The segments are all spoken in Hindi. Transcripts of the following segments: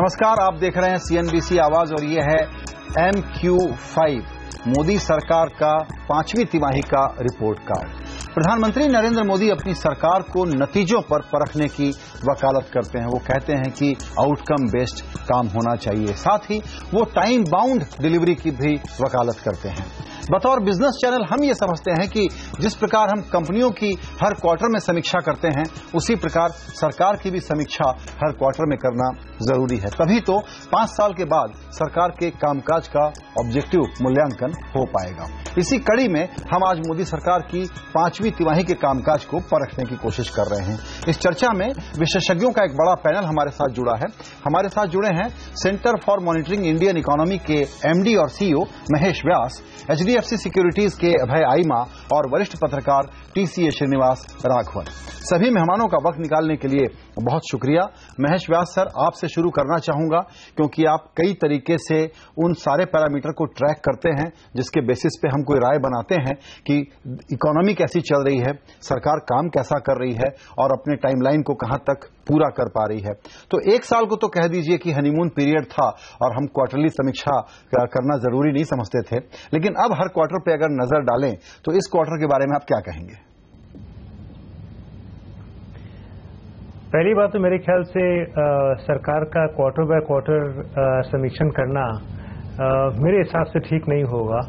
नमस्कार, आप देख रहे हैं CNBC आवाज और ये है MQ5, मोदी सरकार का 5वीं तिमाही का रिपोर्ट कार्ड। प्रधानमंत्री नरेंद्र मोदी अपनी सरकार को नतीजों पर परखने की वकालत करते हैं। वो कहते हैं कि आउटकम बेस्ड काम होना चाहिए, साथ ही वो टाइम बाउंड डिलीवरी की भी वकालत करते हैं। बतौर बिजनेस चैनल हम ये समझते हैं कि जिस प्रकार हम कंपनियों की हर क्वार्टर में समीक्षा करते हैं, उसी प्रकार सरकार की भी समीक्षा हर क्वार्टर में करना जरूरी है। तभी तो 5 साल के बाद सरकार के कामकाज का ऑब्जेक्टिव मूल्यांकन हो पाएगा। इसी कड़ी में हम आज मोदी सरकार की 5वीं तिमाही के कामकाज को परखने की कोशिश कर रहे हैं। इस चर्चा में विशेषज्ञों का एक बड़ा पैनल हमारे साथ जुड़ा है। हमारे साथ जुड़े हैं centre for monitoring Indian economy के MD और CEO महेश व्यास, HDFC सिक्योरिटीज के अभय आइमा और वरिष्ठ पत्रकार TCA श्रीनिवास राघवन। सभी मेहमानों का वक्त निकालने के लिए बहुत शुक्रिया। महेश व्यास सर, आपसे शुरू करना चाहूंगा क्योंकि आप कई तरीके से उन सारे पैरामीटर को ट्रैक करते हैं जिसके बेसिस पे हम कोई राय बनाते हैं कि इकोनॉमी कैसी चल रही है, सरकार काम कैसा कर रही है और अपने टाइमलाइन को कहां तक पूरा कर पा रही है। तो 1 साल को तो कह दीजिए कि हनीमून पीरियड था और हम क्वार्टरली समीक्षा करना जरूरी नहीं समझते थे, लेकिन अब हर क्वार्टर पे अगर नजर डालें तो इस क्वार्टर के बारे में आप क्या कहेंगे? पहली बात तो मेरे ख्याल से सरकार का क्वार्टर बाय क्वार्टर समीक्षण करना मेरे हिसाब से ठीक नहीं होगा।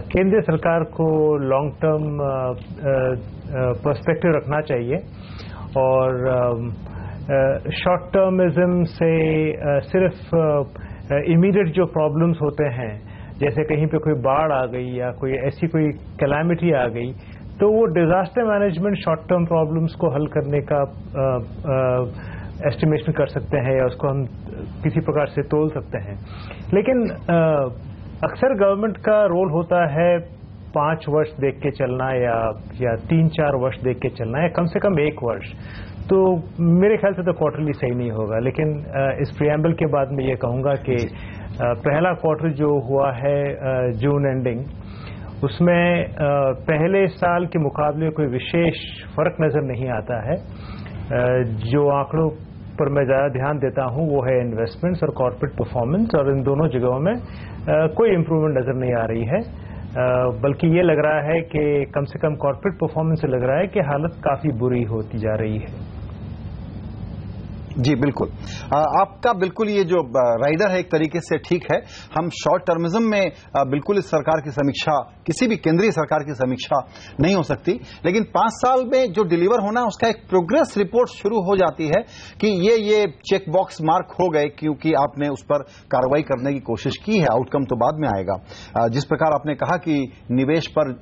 केंद्रीय सरकार को लॉन्ग टर्म पर्सपेक्टिव रखना चाहिए और शॉर्ट टर्मिज्म से सिर्फ इमीडिएट जो प्रॉब्लम्स होते हैं, जैसे कहीं पे कोई बाढ़ आ गई या कोई ऐसी कोई कैलामिटी आ गई, तो वो disaster management short term problems को हल करने का एस्टिमेशन कर सकते हैं या उसको हम किसी प्रकार से तोल सकते हैं। लेकिन अक्सर गवर्नमेंट का रोल होता है 5 वर्ष देख के चलना या 3-4 वर्ष देख के चलना या कम से कम 1 वर्ष। तो मेरे ख्याल से तो क्वार्टरली सही नहीं होगा। लेकिन इस प्रियम्बल के बाद मैं ये कहूंगा कि पहला क्वार्टर जो हुआ है जून एंडिंग, उसमें पहले साल के मुकाबले कोई विशेष फर्क नजर नहीं आता है। जो आंकड़ों पर मैं ज्यादा ध्यान देता हूं वो है इन्वेस्टमेंट्स और कॉर्पोरेट परफॉर्मेंस, और इन दोनों जगहों में कोई इंप्रूवमेंट नजर नहीं आ रही है। बल्कि ये लग रहा है कि कम से कम कॉर्पोरेट परफॉर्मेंस से लग रहा है कि हालत काफी बुरी होती जा रही है। जी बिल्कुल, आपका बिल्कुल ये जो राइडर है एक तरीके से ठीक है। हम शॉर्ट टर्मिज्म में बिल्कुल इस सरकार की समीक्षा, किसी भी केंद्रीय सरकार की समीक्षा नहीं हो सकती, लेकिन 5 साल में जो डिलीवर होना है उसका एक प्रोग्रेस रिपोर्ट शुरू हो जाती है कि ये चेक बॉक्स मार्क हो गए क्योंकि आपने उस पर कार्रवाई करने की कोशिश की है। आउटकम तो बाद में आएगा। जिस प्रकार आपने कहा कि निवेश पर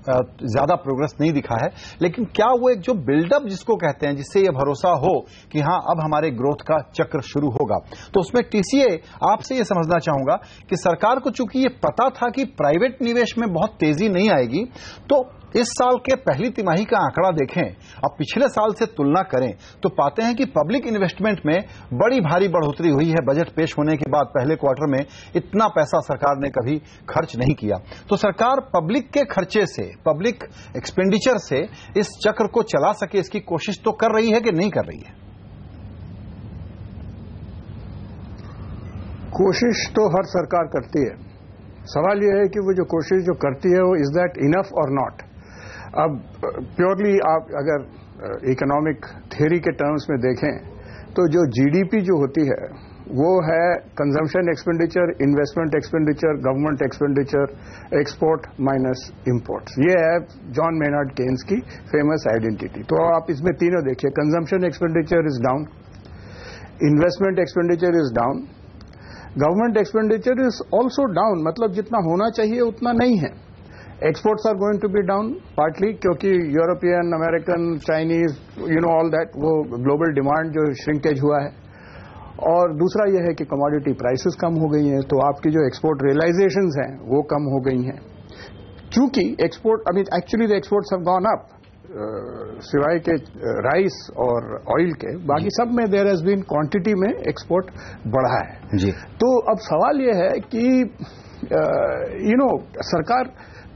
ज्यादा प्रोग्रेस नहीं दिखा है, लेकिन क्या वो एक जो बिल्डअप जिसको कहते हैं, जिससे ये भरोसा हो कि हाँ अब हमारे ग्रोथ का चक्र शुरू होगा, तो उसमें TCA आपसे यह समझना चाहूंगा कि सरकार को चूंकि ये पता था कि प्राइवेट निवेश में बहुत तेजी नहीं आएगी, तो इस साल के पहली तिमाही का आंकड़ा देखें, अब पिछले साल से तुलना करें तो पाते हैं कि पब्लिक इन्वेस्टमेंट में बड़ी भारी बढ़ोतरी हुई है। बजट पेश होने के बाद पहले क्वार्टर में इतना पैसा सरकार ने कभी खर्च नहीं किया। तो सरकार पब्लिक के खर्चे से, पब्लिक एक्सपेंडिचर से इस चक्र को चला सके, इसकी कोशिश तो कर रही है कि नहीं कर रही है? कोशिश तो हर सरकार करती है। सवाल यह है कि वो जो कोशिश जो करती है वो इज दैट इनफ और नॉट। अब प्योरली आप अगर इकोनॉमिक थ्योरी के टर्म्स में देखें तो जो GDP जो होती है वो है consumption expenditure, investment expenditure, government expenditure, export minus import. ये है जॉन मेनार्ड केन्स की फेमस आइडेंटिटी। तो आप इसमें तीनों देखिए, consumption expenditure is down, investment expenditure is down, government expenditure is also down, मतलब जितना होना चाहिए उतना नहीं है। Exports are going to be down partly क्योंकि European, American, Chinese, all that, वो ग्लोबल डिमांड जो श्रिंकेज हुआ है। और दूसरा यह है कि कमोडिटी प्राइसेस कम हो गई हैं, तो आपकी जो एक्सपोर्ट रियलाइजेशंस हैं वो कम हो गई हैं। चूंकि export, actually the exports have gone up, सिवाय के राइस और ऑयल के, बाकी सब में देयर हैज बीन क्वांटिटी में एक्सपोर्ट बढ़ा है जी। तो अब सवाल यह है कि सरकार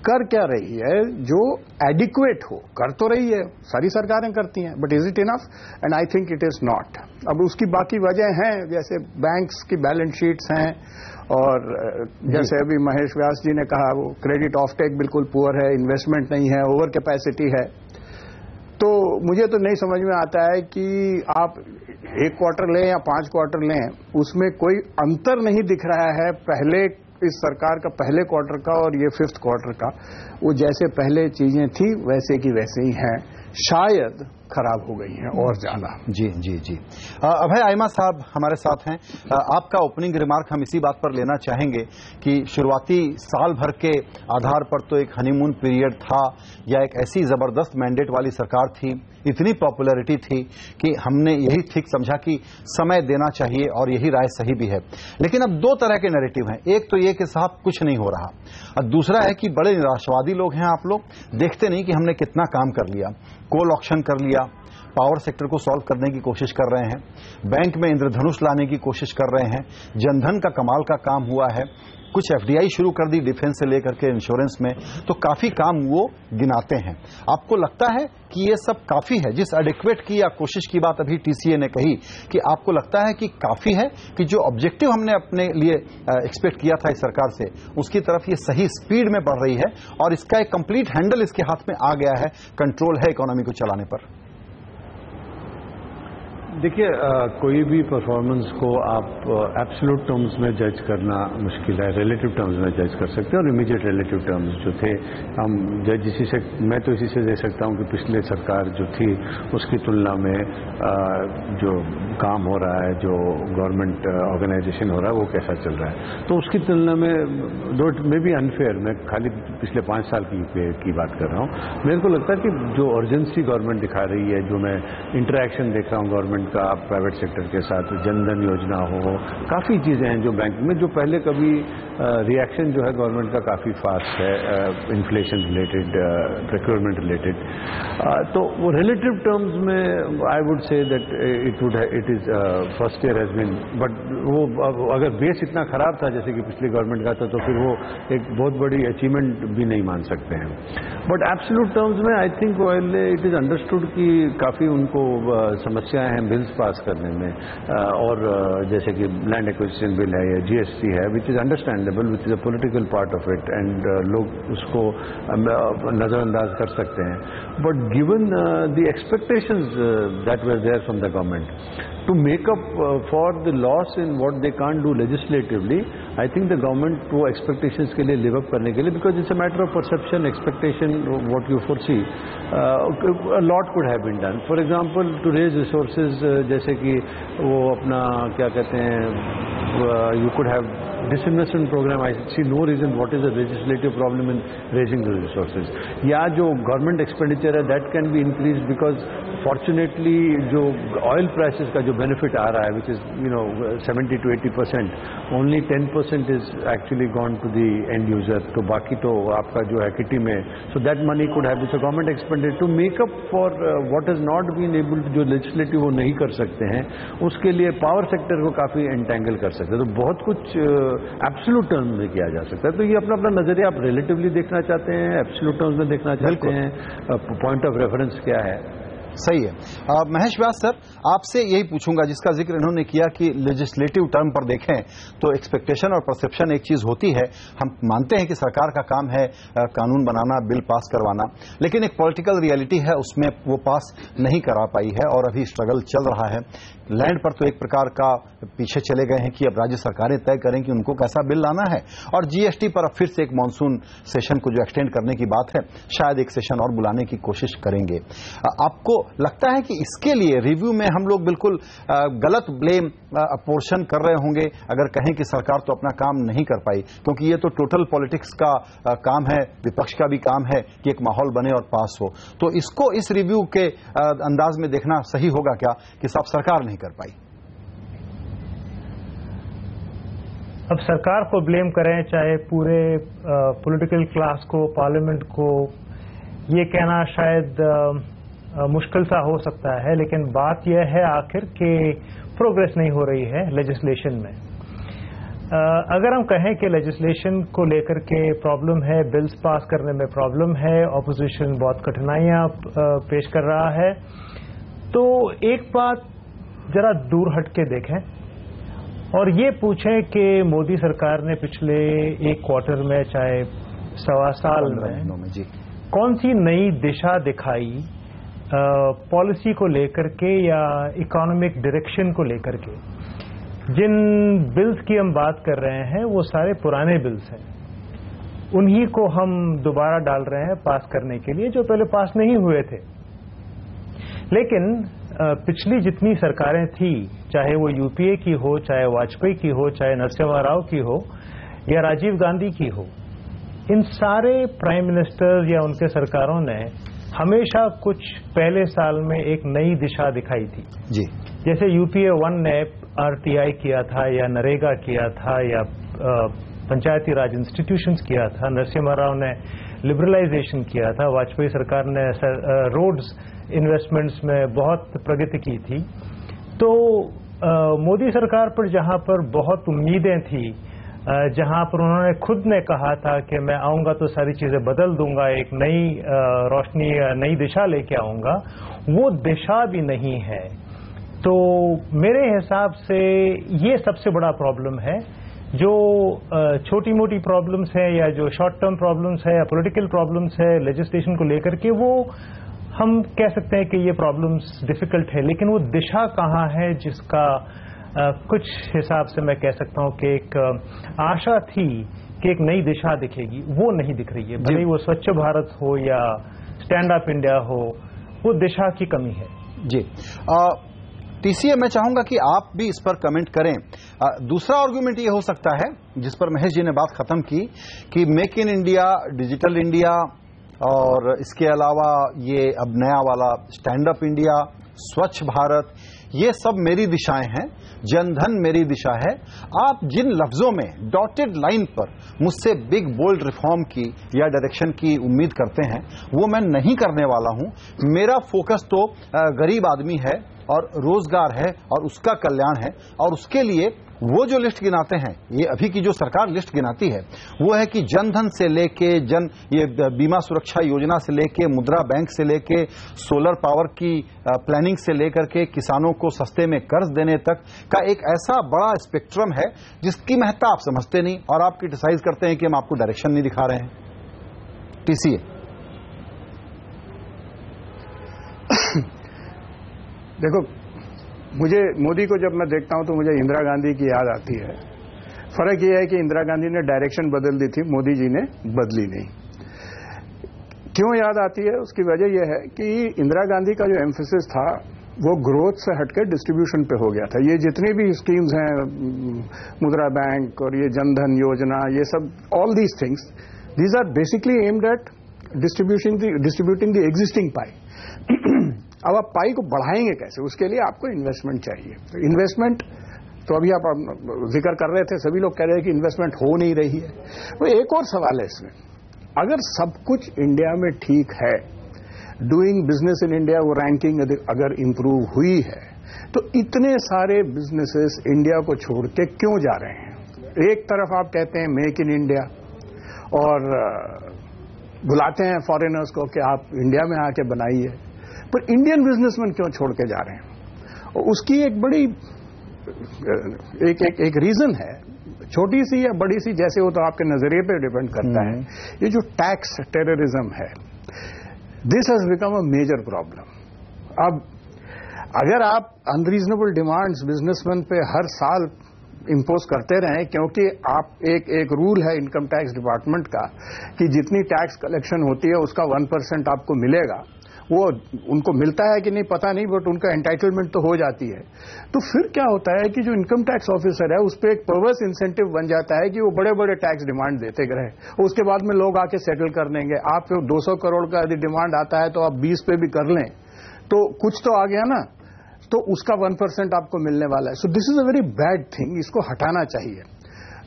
कर क्या रही है जो एडिक्वेट हो। कर तो रही है, सारी सरकारें करती हैं, but is it enough? And I think it is not. अब उसकी बाकी वजह हैं, जैसे बैंक्स की बैलेंस शीट्स हैं, और जैसे अभी महेश व्यास जी ने कहा, वो क्रेडिट ऑफटेक बिल्कुल पुअर है, इन्वेस्टमेंट नहीं है, ओवर कैपेसिटी है। तो मुझे तो नहीं समझ में आता है कि आप 1 क्वार्टर लें या 5 क्वार्टर लें, उसमें कोई अंतर नहीं दिख रहा है पहले इस सरकार का पहले क्वार्टर का और ये 5th क्वार्टर का। वो जैसे पहले चीजें थी वैसे की वैसे ही हैं, शायद खराब हो गई हैं और ज्यादा। जी जी जी। अभय आइमा साहब हमारे साथ हैं। आपका ओपनिंग रिमार्क हम इसी बात पर लेना चाहेंगे कि शुरुआती साल भर के आधार पर तो एक हनीमून पीरियड था, या एक ऐसी जबरदस्त मैंडेट वाली सरकार थी, इतनी पॉपुलैरिटी थी कि हमने यही ठीक समझा कि समय देना चाहिए, और यही राय सही भी है। लेकिन अब 2 तरह के नैरेटिव हैं। एक तो ये कि साहब कुछ नहीं हो रहा, और दूसरा है कि बड़े निराशावादी लोग हैं आप लोग, देखते नहीं कि हमने कितना काम कर लिया। कोल ऑक्शन कर लिया, पावर सेक्टर को सॉल्व करने की कोशिश कर रहे हैं, बैंक में इंद्रधनुष लाने की कोशिश कर रहे हैं, जनधन का कमाल का काम हुआ है, कुछ एफडीआई शुरू कर दी डिफेंस से लेकर के इंश्योरेंस में, तो काफी काम वो गिनाते हैं। आपको लगता है कि ये सब काफी है? जिस एडिक्वेट की या कोशिश की बात अभी टीसीए ने कही, कि आपको लगता है कि काफी है, कि जो ऑब्जेक्टिव हमने अपने लिए एक्सपेक्ट किया था इस सरकार से, उसकी तरफ ये सही स्पीड में बढ़ रही है, और इसका एक कंप्लीट हैंडल इसके हाथ में आ गया है, कंट्रोल है इकोनॉमी को चलाने पर? देखिए, कोई भी परफॉर्मेंस को आप एब्सोल्यूट टर्म्स में जज करना मुश्किल है, रिलेटिव टर्म्स में जज कर सकते हैं। और इमीडिएट रिलेटिव टर्म्स जो थे, हम जज इसी से, मैं तो इसी से दे सकता हूं कि पिछले सरकार जो थी उसकी तुलना में जो काम हो रहा है, जो गवर्नमेंट ऑर्गेनाइजेशन हो रहा है, वो कैसा चल रहा है। तो उसकी तुलना में दो मे बी अनफेयर, मैं खाली पिछले 5 साल की बात कर रहा हूँ। मेरे को लगता है कि जो अर्जेंसी गवर्नमेंट दिखा रही है, जो मैं इंटरेक्शन देख रहा हूँ गवर्नमेंट का प्राइवेट सेक्टर के साथ, जनधन योजना हो, काफ़ी चीज़ें हैं जो बैंक में, जो पहले कभी रिएक्शन जो है गवर्नमेंट का काफ़ी फास्ट है, इन्फ्लेशन रिलेटेड, प्रोक्योरमेंट रिलेटेड। तो वो रिलेटिव टर्म्स में I would say that it is first year has been, but वो अगर बेस इतना खराब था जैसे कि पिछली गवर्नमेंट का था, तो फिर वो एक बहुत बड़ी अचीवमेंट भी नहीं मान सकते हैं। बट एब्सोल्यूट टर्म्स में I think it is understood कि काफ़ी उनको समस्याएं हैं बिल्स पास करने में, और जैसे कि लैंड एक्विजिशन बिल है या जीएसटी है, which is understandable, which is a political part of it, and लोग उसको नज़रअंदाज कर सकते हैं। But given the expectations that were there from the government to make up for the loss in what they can't do legislatively, I think the government वो expectations के लिए live up करने के लिए, because it's a matter of perception, expectation, what you foresee, a lot could have been done. For example, to raise resources, जैसे कि वो अपना क्या कहते हैं, you could have disinvestment program. I see no reason what is the legislative problem in raising the resources. या जो government expenditure है that can be increased, because fortunately जो oil prices का जो benefit आ रहा है, which is 70 to 80%, only 10% is actually gone to the end user. तो बाकी तो आपका जो है किटी में, so that money could have been government expended to make up for what has not been able to, जो legislative वो नहीं कर सकते हैं, उसके लिए power sector को काफी entangle कर सकते हैं। तो बहुत कुछ एब्सोल्यूट टर्म्स में किया जा सकता है। तो ये अपना अपना नजरिया, आप रिलेटिवली देखना चाहते हैं, एब्सोल्यूट टर्म्स में देखना चाहते हैं, पॉइंट ऑफ रेफरेंस क्या है। सही है। महेश व्यास सर, आपसे यही पूछूंगा, जिसका जिक्र इन्होंने किया कि लेजिस्लेटिव टर्म पर देखें तो एक्सपेक्टेशन और परसेप्शन एक चीज होती है। हम मानते हैं कि सरकार का काम है कानून बनाना, बिल पास करवाना, लेकिन एक पॉलिटिकल रियलिटी है, उसमें वो पास नहीं करा पाई है, और अभी स्ट्रगल चल रहा है। लैंड पर तो एक प्रकार का पीछे चले गए हैं कि अब राज्य सरकारें तय करें कि उनको कैसा बिल लाना है, और जीएसटी पर अब फिर से एक मानसून सेशन को जो एक्सटेंड करने की बात है, शायद एक सेशन और बुलाने की कोशिश करेंगे। आपको लगता है कि इसके लिए रिव्यू में हम लोग बिल्कुल गलत ब्लेम अपोर्शन कर रहे होंगे अगर कहें कि सरकार तो अपना काम नहीं कर पाई? क्योंकि ये तो टोटल पॉलिटिक्स का काम है, विपक्ष का भी काम है कि एक माहौल बने और पास हो। तो इसको इस रिव्यू के अंदाज में देखना सही होगा क्या कि सब सरकार नहीं कर पाई? अब सरकार को ब्लेम करें, चाहे पूरे पॉलिटिकल क्लास को, पार्लियामेंट को, ये कहना शायद मुश्किल सा हो सकता है, लेकिन बात यह है आखिर कि प्रोग्रेस नहीं हो रही है लेजिस्लेशन में। अगर हम कहें कि लेजिस्लेशन को लेकर के प्रॉब्लम है, बिल्स पास करने में प्रॉब्लम है, ऑपोजिशन बहुत कठिनाइयां पेश कर रहा है, तो एक बात जरा दूर हट के देखें और ये पूछें कि मोदी सरकार ने पिछले एक क्वार्टर में, चाहे सवा साल में, कौन सी नई दिशा दिखाई पॉलिसी को लेकर के या इकोनॉमिक डायरेक्शन को लेकर के। जिन बिल्स की हम बात कर रहे हैं वो सारे पुराने बिल्स हैं, उन्हीं को हम दोबारा डाल रहे हैं पास करने के लिए, जो पहले पास नहीं हुए थे। लेकिन पिछली जितनी सरकारें थी, चाहे वो यूपीए की हो, चाहे वाजपेयी की हो, चाहे नरसिम्हा राव की हो या राजीव गांधी की हो, इन सारे प्राइम मिनिस्टर्स या उनके सरकारों ने हमेशा कुछ पहले साल में एक नई दिशा दिखाई थी जी। जैसे यूपीए 1 ने आरटीआई किया था या नरेगा किया था या पंचायती राज इंस्टीट्यूशंस किया था, नरसिम्हा राव ने लिबरलाइजेशन किया था, वाजपेयी सरकार ने रोड्स इन्वेस्टमेंट्स में बहुत प्रगति की थी। तो मोदी सरकार पर जहां पर बहुत उम्मीदें थी, जहां पर उन्होंने खुद ने कहा था कि मैं आऊंगा तो सारी चीजें बदल दूंगा, एक नई रोशनी, नई दिशा लेके आऊंगा, वो दिशा भी नहीं है। तो मेरे हिसाब से ये सबसे बड़ा प्रॉब्लम है। जो छोटी मोटी प्रॉब्लम्स है या जो शॉर्ट टर्म प्रॉब्लम्स है या पॉलिटिकल प्रॉब्लम्स है लेजिस्लेशन को लेकर के, वो हम कह सकते हैं कि ये प्रॉब्लम्स डिफिकल्ट है, लेकिन वो दिशा कहाँ है जिसका कुछ हिसाब से मैं कह सकता हूं कि एक आशा थी कि एक नई दिशा दिखेगी, वो नहीं दिख रही है। भले वो स्वच्छ भारत हो या स्टैंड अप इंडिया हो, वो दिशा की कमी है। जी टीसीए, मैं चाहूंगा कि आप भी इस पर कमेंट करें। दूसरा आर्गुमेंट ये हो सकता है, जिस पर महेश जी ने बात खत्म की, कि make in India, digital India और इसके अलावा ये अब नया वाला स्टैंड अप इंडिया, स्वच्छ भारत, ये सब मेरी दिशाएं हैं, जनधन मेरी दिशा है। आप जिन लफ्जों में डॉटेड लाइन पर मुझसे बिग बोल्ड रिफॉर्म की या डायरेक्शन की उम्मीद करते हैं, वो मैं नहीं करने वाला हूं। मेरा फोकस तो गरीब आदमी है और रोजगार है और उसका कल्याण है, और उसके लिए वो जो लिस्ट गिनाते हैं, ये अभी की जो सरकार लिस्ट गिनाती है, वो है कि जनधन से लेके ये बीमा सुरक्षा योजना से लेके, मुद्रा बैंक से लेके, सोलर पावर की प्लानिंग से लेकर के किसानों को सस्ते में कर्ज देने तक का एक ऐसा बड़ा स्पेक्ट्रम है जिसकी महत्ता आप समझते नहीं और आप क्रिटिसाइज करते हैं कि हम आपको डायरेक्शन नहीं दिखा रहे हैं। टीसीए, देखो, मुझे मोदी को जब मैं देखता हूं तो मुझे इंदिरा गांधी की याद आती है। फर्क यह है कि इंदिरा गांधी ने डायरेक्शन बदल दी थी, मोदी जी ने बदली नहीं। क्यों याद आती है? उसकी वजह यह है कि इंदिरा गांधी का जो एम्फेसिस था वो ग्रोथ से हटकर डिस्ट्रीब्यूशन पे हो गया था। ये जितनी भी स्कीम्स हैं, मुद्रा बैंक और ये जनधन योजना, ये सब, all these things, these are basically aimed at distributing the existing pie. अब आप पाई को बढ़ाएंगे कैसे? उसके लिए आपको इन्वेस्टमेंट चाहिए। तो इन्वेस्टमेंट तो अभी आप जिक्र कर रहे थे, सभी लोग कह रहे हैं कि इन्वेस्टमेंट हो नहीं रही है। तो एक और सवाल है इसमें, अगर सब कुछ इंडिया में ठीक है, डूइंग बिजनेस इन इंडिया, वो रैंकिंग अगर इंप्रूव हुई है, तो इतने सारे बिजनेसेस इंडिया को छोड़ के क्यों जा रहे हैं? एक तरफ आप कहते हैं मेक इन इंडिया और बुलाते हैं फॉरेनर्स को कि आप इंडिया में आके बनाइए, पर इंडियन बिजनेसमैन क्यों छोड़ के जा रहे हैं? और उसकी एक बड़ी एक रीजन है, छोटी सी या बड़ी सी, जैसे वो तो आपके नजरिए पे डिपेंड करता है। ये जो टैक्स टेररिज्म है, this has become a major problem. अब अगर आप अनरीजनेबल डिमांड्स बिजनेसमैन पे हर साल इंपोज करते रहें, क्योंकि आप एक रूल है इनकम टैक्स डिपार्टमेंट का कि जितनी टैक्स कलेक्शन होती है उसका 1% आपको मिलेगा, वो उनको मिलता है कि नहीं पता नहीं, बट उनका एंटाइटलमेंट तो हो जाती है। तो फिर क्या होता है कि जो इनकम टैक्स ऑफिसर है उस पर एक परवर्स इंसेंटिव बन जाता है कि वो बड़े बड़े टैक्स डिमांड देते रहे, उसके बाद में लोग आके सेटल कर लेंगे। आप 200 करोड़ का यदि डिमांड आता है तो आप 20 पे भी कर लें तो कुछ तो आ गया ना, तो उसका 1% आपको मिलने वाला है। So this is a very bad thing, इसको हटाना चाहिए।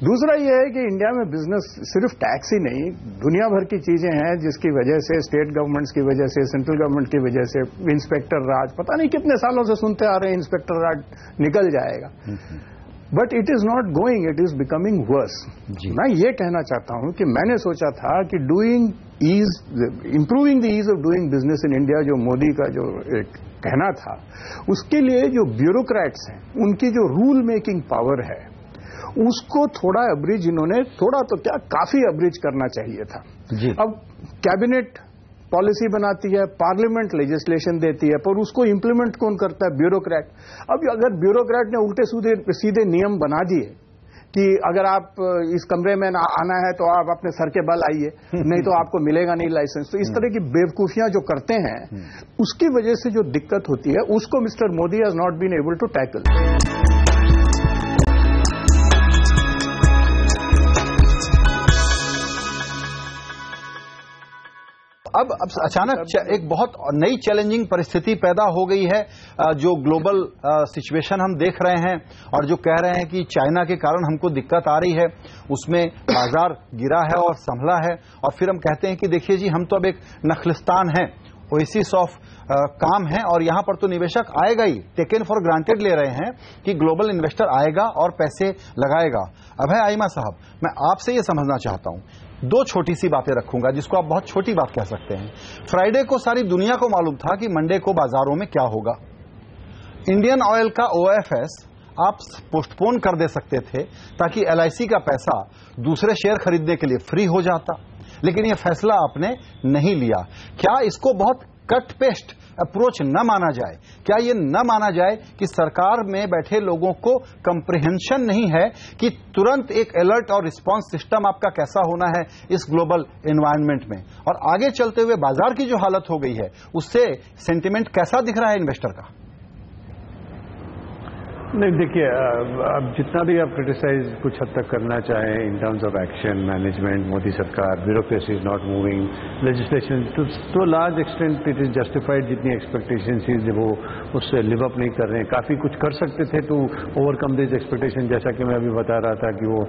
दूसरा यह है कि इंडिया में बिजनेस सिर्फ टैक्स ही नहीं, दुनिया भर की चीजें हैं जिसकी वजह से, स्टेट गवर्नमेंट्स की वजह से, सेंट्रल गवर्नमेंट की वजह से, इंस्पेक्टर राज, पता नहीं कितने सालों से सुनते आ रहे हैं इंस्पेक्टर राज निकल जाएगा। But it is not going, it is becoming worse. मैं ये कहना चाहता हूं कि मैंने सोचा था कि improving the ease of doing business in India, जो मोदी का जो एक कहना था, उसके लिए जो ब्यूरोक्रेट्स हैं उनकी जो रूल मेकिंग पावर है उसको थोड़ा अब्रिज, इन्होंने थोड़ा तो क्या काफी अब्रिज करना चाहिए था जी। अब कैबिनेट पॉलिसी बनाती है, पार्लियामेंट लेजिस्लेशन देती है, पर उसको इंप्लीमेंट कौन करता है? ब्यूरोक्रेट। अब अगर ब्यूरोक्रेट ने उल्टे सीधे नियम बना दिए कि अगर आप इस कमरे में आना है तो आप अपने सर के बल आइए, नहीं तो आपको मिलेगा नहीं लाइसेंस, तो इस तरह की बेवकूफियां जो करते हैं उसकी वजह से जो दिक्कत होती है उसको mister Modi has not been able to tackle. अब अचानक एक बहुत नई चैलेंजिंग परिस्थिति पैदा हो गई है, जो ग्लोबल सिचुएशन हम देख रहे हैं और जो कह रहे हैं कि चाइना के कारण हमको दिक्कत आ रही है, उसमें बाजार गिरा है और संभला है, और फिर हम कहते हैं कि देखिए जी हम तो अब एक नखलिस्तान हैं, ओएसिस ऑफ काम है और यहां पर तो निवेशक आएगा ही, टेकन फॉर ग्रांटेड ले रहे हैं कि ग्लोबल इन्वेस्टर आएगा और पैसे लगाएगा। अभय आइमा साहब, मैं आपसे ये समझना चाहता हूं, दो छोटी सी बातें रखूंगा जिसको आप बहुत छोटी बात कह सकते हैं। फ्राइडे को सारी दुनिया को मालूम था कि मंडे को बाजारों में क्या होगा। इंडियन ऑयल का OFS आप पोस्टपोन कर दे सकते थे ताकि LIC का पैसा दूसरे शेयर खरीदने के लिए फ्री हो जाता, लेकिन यह फैसला आपने नहीं लिया। क्या इसको बहुत कट पेस्ट अप्रोच न माना जाए? क्या यह न माना जाए कि सरकार में बैठे लोगों को कंप्रिहेंशन नहीं है कि तुरंत एक अलर्ट और रिस्पांस सिस्टम आपका कैसा होना है इस ग्लोबल एनवायरनमेंट में? और आगे चलते हुए बाजार की जो हालत हो गई है उससे सेंटिमेंट कैसा दिख रहा है इन्वेस्टर का? नहीं, देखिए, अब जितना भी आप क्रिटिसाइज कुछ हद तक करना चाहें in terms of action, management, Modi सरकार, bureaucracy is not moving, legislation to large extent it is justified, जितनी एक्सपेक्टेशन थी वो उससे लिव अप नहीं कर रहे हैं। काफी कुछ कर सकते थे टू ओवरकम दिस एक्सपेक्टेशन, जैसा कि मैं अभी बता रहा था कि वो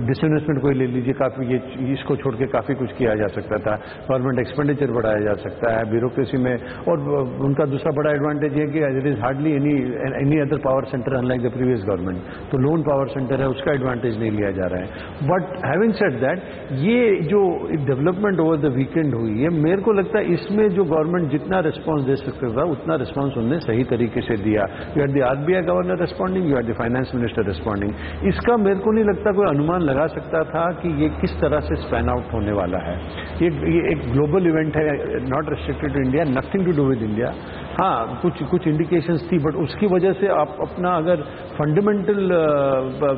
डिसइन्वेस्टमेंट को ले लीजिए, काफी ये इसको छोड़ के काफी कुछ किया जा सकता था, गवर्नमेंट एक्सपेंडिचर बढ़ाया जा सकता है ब्यूरोक्रेसी में। और उनका दूसरा बड़ा एडवांटेज है कि there is hardly any other power centre unlike the previous government, तो लोन पावर सेंटर है उसका एडवांटेज नहीं लिया जा रहा है। बट हैविंग सेड दैट, ये जो डेवलपमेंट ओवर द वीकेंड हुई है, मेरे को लगता है इसमें जो गवर्नमेंट जितना रिस्पांस दे सकता था उतना रिस्पांस उन्होंने सही तरीके से दिया। You are the RBI governor responding, you are the finance minister responding. इसका मेरे को नहीं लगता कोई अनुमान लगा सकता था कि ये किस तरह से स्पैन आउट होने वाला है। ये एक ग्लोबल इवेंट है, not restricted to India, nothing to do with India. हाँ, कुछ इंडिकेशंस थी, बट उसकी वजह से आप अपना अगर फंडामेंटल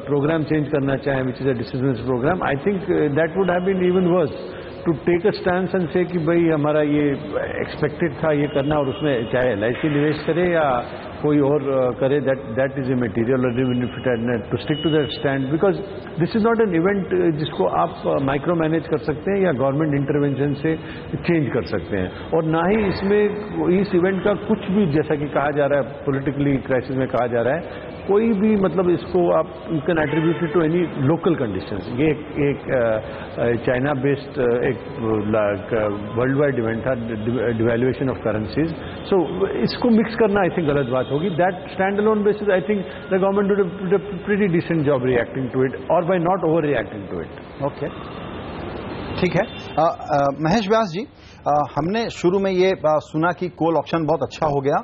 प्रोग्राम चेंज करना चाहें, which is a decision programme, I think that would have been even worse to take a stand and say कि भाई हमारा ये एक्सपेक्टेड था ये करना, और उसमें चाहे LIC निवेश करे या कोई और करे, that is immaterial, to stick to that stand, because this is not an event जिसको आप माइक्रो मैनेज कर सकते हैं या गवर्नमेंट इंटरवेंशन से चेंज कर सकते हैं। और ना ही इसमें इस इवेंट का कुछ भी, जैसा कि कहा जा रहा है पॉलिटिकली क्राइसिस में कहा जा रहा है, कोई भी मतलब इसको आप you can attribute to any local conditions. ये एक चाइना बेस्ड एक वर्ल्ड वाइड इवेंट था, डिवैल्यूएशन ऑफ करेंसीज, सो इसको मिक्स करना आई थिंक गलत बात होगी। That stand alone basis I think the government did a pretty decent job reacting to it, और by not over reacting to it. Okay, ठीक है। महेश व्यास जी, हमने शुरू में ये सुना कि कोल ऑक्शन बहुत अच्छा हो गया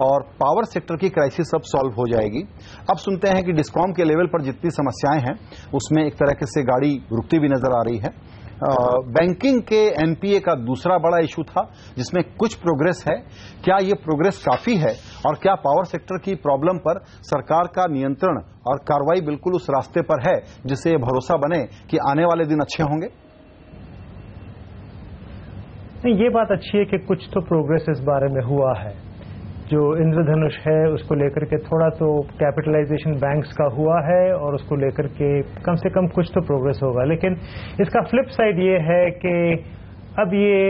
और पावर सेक्टर की क्राइसिस अब सॉल्व हो जाएगी। अब सुनते हैं कि डिस्कॉम के लेवल पर जितनी समस्याएं हैं उसमें एक तरह से गाड़ी रुकती भी नजर आ रही है। बैंकिंग के NPA का दूसरा बड़ा इशू था जिसमें कुछ प्रोग्रेस है। क्या ये प्रोग्रेस काफी है, और क्या पावर सेक्टर की प्रॉब्लम पर सरकार का नियंत्रण और कार्रवाई बिल्कुल उस रास्ते पर है जिससे ये भरोसा बने कि आने वाले दिन अच्छे होंगे? नहीं, ये बात अच्छी है कि कुछ तो प्रोग्रेस इस बारे में हुआ है। जो इंद्रधनुष है उसको लेकर के थोड़ा तो कैपिटलाइजेशन बैंक्स का हुआ है और उसको लेकर के कम से कम कुछ तो प्रोग्रेस होगा। लेकिन इसका फ्लिप साइड ये है कि अब ये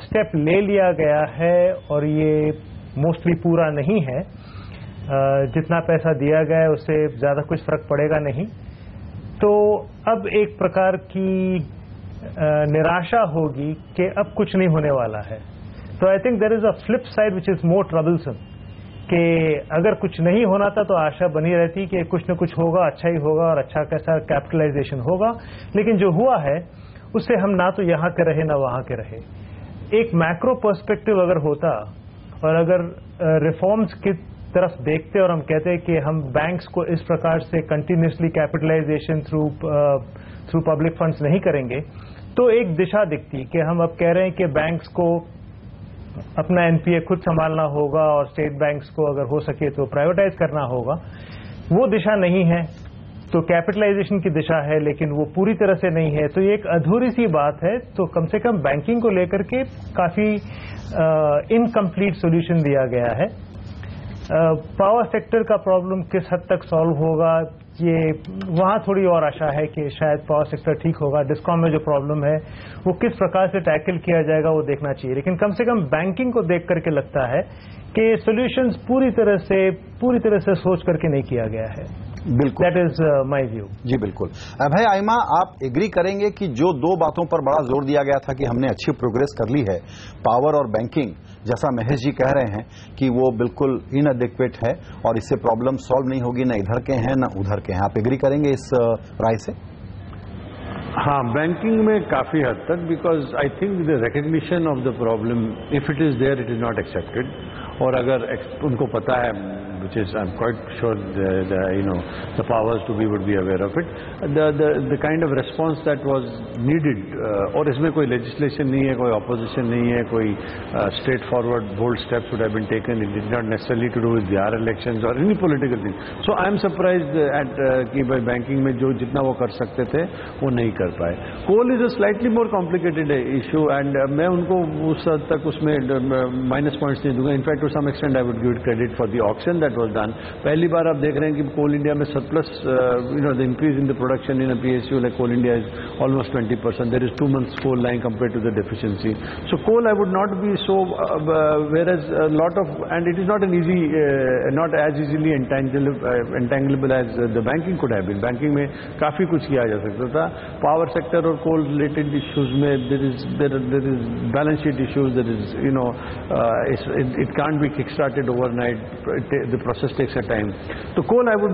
स्टेप ले लिया गया है और ये मोस्टली पूरा नहीं है। जितना पैसा दिया गया है उससे ज्यादा कुछ फर्क पड़ेगा नहीं, तो अब एक प्रकार की निराशा होगी कि अब कुछ नहीं होने वाला है। तो I think there is a flip side which is more troublesome कि अगर कुछ नहीं होना था तो आशा बनी रहती कि कुछ न कुछ होगा, अच्छा ही होगा और अच्छा कैसा कैपिटलाइजेशन होगा। लेकिन जो हुआ है उससे हम ना तो यहाँ के रहे ना वहाँ के रहे। एक मैक्रो पर्सपेक्टिव अगर होता और अगर रिफॉर्म्स की तरफ देखते और हम कहते हैं कि हम बैंक्स को इस प्रकार से continuously capitalisation through public funds नहीं करेंगे तो एक दिशा दिखती कि हम अब कह रहे हैं कि बैंक्स को अपना एनपीए खुद संभालना होगा और स्टेट बैंक्स को अगर हो सके तो प्राइवेटाइज करना होगा। वो दिशा नहीं है, तो कैपिटलाइजेशन की दिशा है लेकिन वो पूरी तरह से नहीं है, तो ये एक अधूरी सी बात है। तो कम से कम बैंकिंग को लेकर के काफी इनकम्प्लीट सॉल्यूशन दिया गया है। पावर सेक्टर का प्रॉब्लम किस हद तक सॉल्व होगा, ये वहां थोड़ी और आशा है कि शायद पावर सेक्टर ठीक होगा। डिस्कॉम में जो प्रॉब्लम है वो किस प्रकार से टैकल किया जाएगा वो देखना चाहिए। लेकिन कम से कम बैंकिंग को देख करके लगता है कि सॉल्यूशंस पूरी तरह से सोच करके नहीं किया गया है। बिल्कुल, दैट इज माय व्यू। जी बिल्कुल। भाई आइमा, आप एग्री करेंगे कि जो दो बातों पर बड़ा जोर दिया गया था कि हमने अच्छी प्रोग्रेस कर ली है, पावर और बैंकिंग, जैसा महेश जी कह रहे हैं कि वो बिल्कुल इनएडिक्वेट है और इससे प्रॉब्लम सॉल्व नहीं होगी, न इधर के हैं न उधर के हैं। आप एग्री करेंगे इस राय से? हाँ, बैंकिंग में काफी हद तक, because I think the recognition of the problem, if it is there, it is not accepted. और अगर उनको पता है, which is I'm quite sure the powers to be would be aware of it, the kind of response that was needed, और इसमें कोई legislation नहीं है, कोई opposition नहीं है, कोई straightforward bold steps would have been taken. It did not necessarily to do with Bihar elections or any political thing. So I am surprised at कि भाई banking में जो जितना वो कर सकते थे वो नहीं कर पाए। Coal is a slightly more complicated issue and मैं उनको उस हद तक उसमें minus points नहीं दूंगा। In fact, to some extent I would give it credit for the auction that was done. पहली बार आप देख रहे हैं कि कोल इंडिया में surplus, the increase in the production in a PSU like Coal India is almost 20%. There is 2 months coal lying compared to the deficiency. So coal I would not be so, whereas a lot of, and it is not an easy, not as easily entanglable as the banking could have been. Banking में काफी कुछ किया जा सकता था। Power sector और coal related issues में there is balance sheet issues, there is it can't be kick-started overnight. The process takes a time. So coal, I would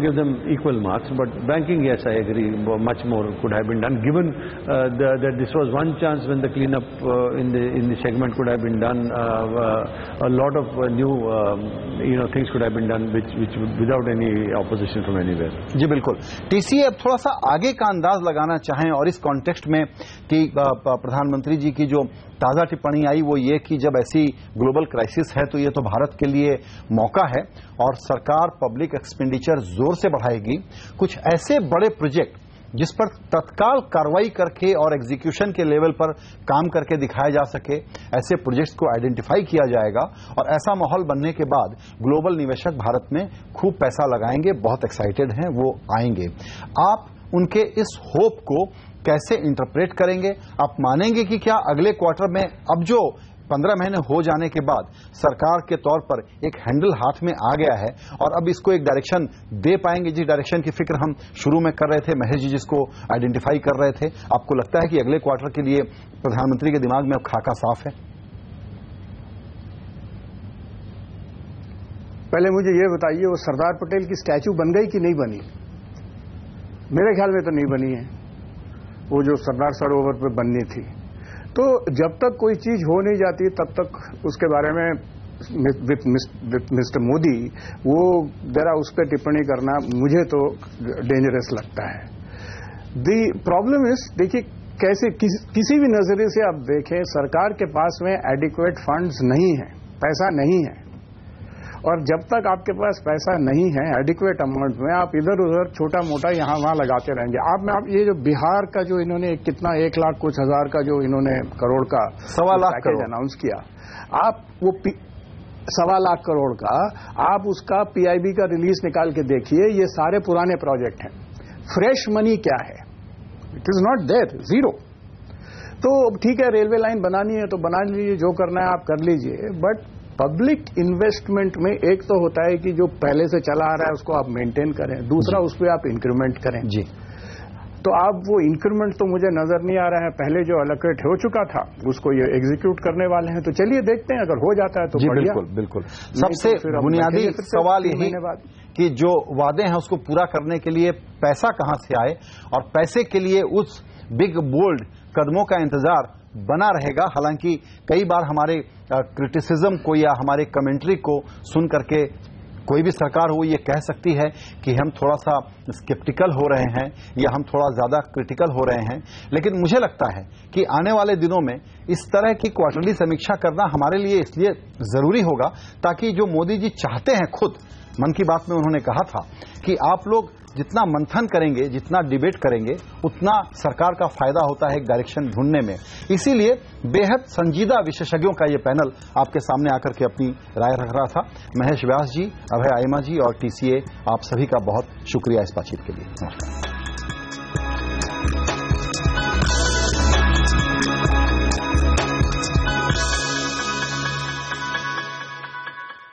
give them equal marks. But banking, yes, I agree, much more could have been done. Given that this was one chance when the cleanup in the segment could have been done, a lot of new things could have been done, which without any opposition from anywhere. जी बिल्कुल। टीसीए अब थोड़ा सा आगे का अंदाज लगाना चाहें और इस कॉन्टेक्स्ट में कि प्रधानमंत्री जी की जो ताजा टिप्पणी आई वो ये कि जब ऐसी ग्लोबल क्राइसिस है तो ये तो भारत के लिए मौका है और सरकार पब्लिक एक्सपेंडिचर जोर से बढ़ाएगी। कुछ ऐसे बड़े प्रोजेक्ट जिस पर तत्काल कार्रवाई करके और एग्जीक्यूशन के लेवल पर काम करके दिखाया जा सके, ऐसे प्रोजेक्ट्स को आइडेंटिफाई किया जाएगा और ऐसा माहौल बनने के बाद ग्लोबल निवेशक भारत में खूब पैसा लगाएंगे, बहुत एक्साइटेड हैं, वो आएंगे। आप उनके इस होप को कैसे इंटरप्रेट करेंगे? आप मानेंगे कि क्या अगले क्वार्टर में अब जो 15 महीने हो जाने के बाद सरकार के तौर पर एक हैंडल हाथ में आ गया है और अब इसको एक डायरेक्शन दे पाएंगे, जिस डायरेक्शन की फिक्र हम शुरू में कर रहे थे, महेश जी जिसको आइडेंटिफाई कर रहे थे, आपको लगता है कि अगले क्वार्टर के लिए प्रधानमंत्री के दिमाग में अब खाका साफ है? पहले मुझे ये बताइए, वो सरदार पटेल की स्टैचू बन गई कि नहीं बनी? मेरे ख्याल में तो नहीं बनी है, वो जो सरदार सरोवर पे बननी थी। तो जब तक कोई चीज हो नहीं जाती तब तक उसके बारे में मिस्टर मोदी वो जरा उस पर टिप्पणी करना मुझे तो डेंजरस लगता है। दी प्रॉब्लम इज, देखिए कैसे किसी भी नजरिए से आप देखें, सरकार के पास में एडिक्वेट फंड्स नहीं है, पैसा नहीं है, और जब तक आपके पास पैसा नहीं है एडिक्वेट अमाउंट में, आप इधर उधर छोटा मोटा यहां वहां लगाते रहेंगे। आप ये जो बिहार का जो इन्होंने कितना 1 लाख कुछ हजार का जो इन्होंने करोड़ का 1.25 लाख करोड़ अनाउंस किया, आप वो 1.25 लाख करोड़ का आप उसका पीआईबी का रिलीज निकाल के देखिए, ये सारे पुराने प्रोजेक्ट हैं। फ्रेश मनी क्या है? It is not there, zero. तो ठीक है, रेलवे लाइन बनानी है तो बना लीजिए, जो करना है आप कर लीजिए, बट पब्लिक इन्वेस्टमेंट में एक तो होता है कि जो पहले से चला आ रहा है उसको आप मेंटेन करें, दूसरा उस पर आप इंक्रीमेंट करें। जी, तो अब वो इंक्रीमेंट तो मुझे नजर नहीं आ रहा है। पहले जो एलोकेट हो चुका था उसको ये एग्जीक्यूट करने वाले हैं, तो चलिए देखते हैं, अगर हो जाता है तो बढ़िया। बिल्कुल बिल्कुल। सबसे बुनियादी सवाल यही कि जो वादे हैं उसको पूरा करने के लिए पैसा कहां से आए, और पैसे के लिए उस बिग बोल्ड कदमों का इंतजार बना रहेगा। हालांकि कई बार हमारे क्रिटिसिज्म को या हमारे कमेंट्री को सुन करके कोई भी सरकार हो ये कह सकती है कि हम थोड़ा सा स्केप्टिकल हो रहे हैं या हम थोड़ा ज्यादा क्रिटिकल हो रहे हैं, लेकिन मुझे लगता है कि आने वाले दिनों में इस तरह की क्वार्टरली समीक्षा करना हमारे लिए इसलिए जरूरी होगा ताकि जो मोदी जी चाहते हैं, खुद मन की बात में उन्होंने कहा था कि आप लोग जितना मंथन करेंगे, जितना डिबेट करेंगे, उतना सरकार का फायदा होता है एक डायरेक्शन ढूंढने में। इसीलिए बेहद संजीदा विशेषज्ञों का ये पैनल आपके सामने आकर के अपनी राय रख रहा था। महेश व्यास जी, अभय आयमा जी और टीसीए, आप सभी का बहुत शुक्रिया इस बातचीत के लिए। नमस्कार।